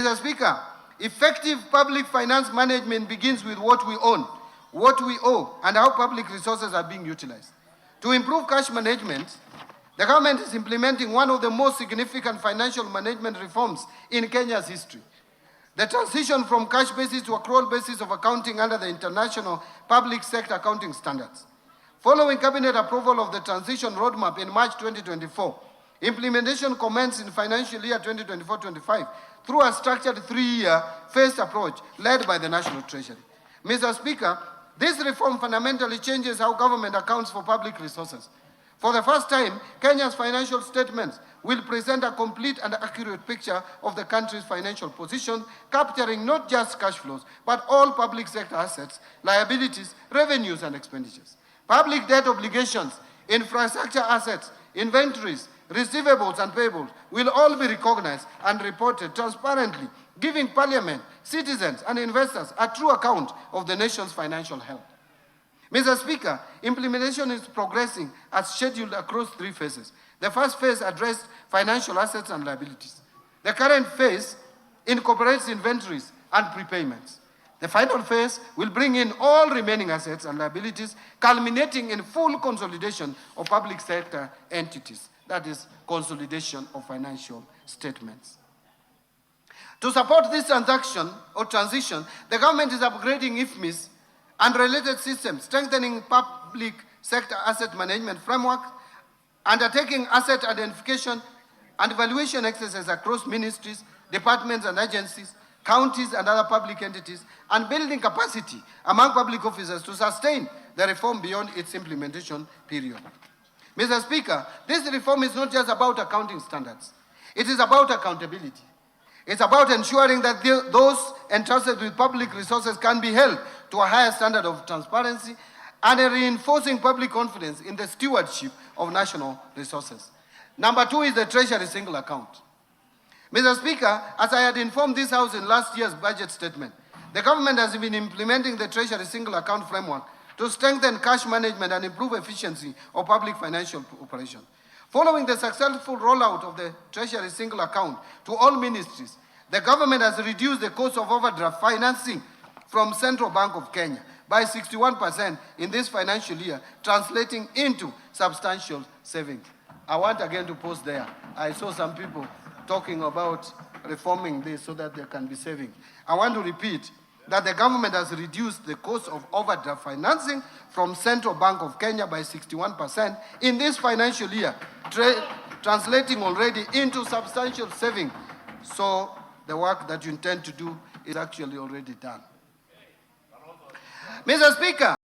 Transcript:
Mr. Speaker, effective public finance management begins with what we own, what we owe, and how public resources are being utilized. To improve cash management, the government is implementing one of the most significant financial management reforms in Kenya's history. The transition from cash basis to accrual basis of accounting under the International Public Sector Accounting Standards. Following Cabinet approval of the transition roadmap in March 2024, implementation commenced in financial year 2024-25 through a structured 3-year phased approach led by the National Treasury. Mr. Speaker, this reform fundamentally changes how government accounts for public resources. For the first time, Kenya's financial statements will present a complete and accurate picture of the country's financial position, capturing not just cash flows, but all public sector assets, liabilities, revenues, and expenditures. Public debt obligations, infrastructure assets, inventories, receivables, and payables will all be recognized and reported transparently, giving Parliament, citizens, and investors a true account of the nation's financial health. Mr. Speaker, implementation is progressing as scheduled across 3 phases. The first phase addressed financial assets and liabilities. The current phase incorporates inventories and prepayments. The final phase will bring in all remaining assets and liabilities, culminating in full consolidation of public sector entities. That is, consolidation of financial statements. To support this transition, the government is upgrading IFMIS and related systems, strengthening public sector asset management framework, undertaking asset identification and evaluation exercises across ministries, departments and agencies, counties and other public entities, and building capacity among public officers to sustain the reform beyond its implementation period. Mr. Speaker, this reform is not just about accounting standards. It is about accountability. It's about ensuring that those entrusted with public resources can be held to a higher standard of transparency and reinforcing public confidence in the stewardship of national resources. Number 2 is the Treasury single account. Mr. Speaker, as I had informed this House in last year's budget statement, the government has been implementing the Treasury single account framework to strengthen cash management and improve efficiency of public financial operations. Following the successful rollout of the Treasury single account to all ministries, the government has reduced the cost of overdraft financing from Central Bank of Kenya by 61% in this financial year, translating into substantial savings. I want again to pause there. I saw some people talking about reforming this so that there can be savings. I want to repeat that the government has reduced the cost of overdraft financing from Central Bank of Kenya by 61% in this financial year, translating already into substantial savings. So the work that you intend to do is actually already done. Mr. Speaker,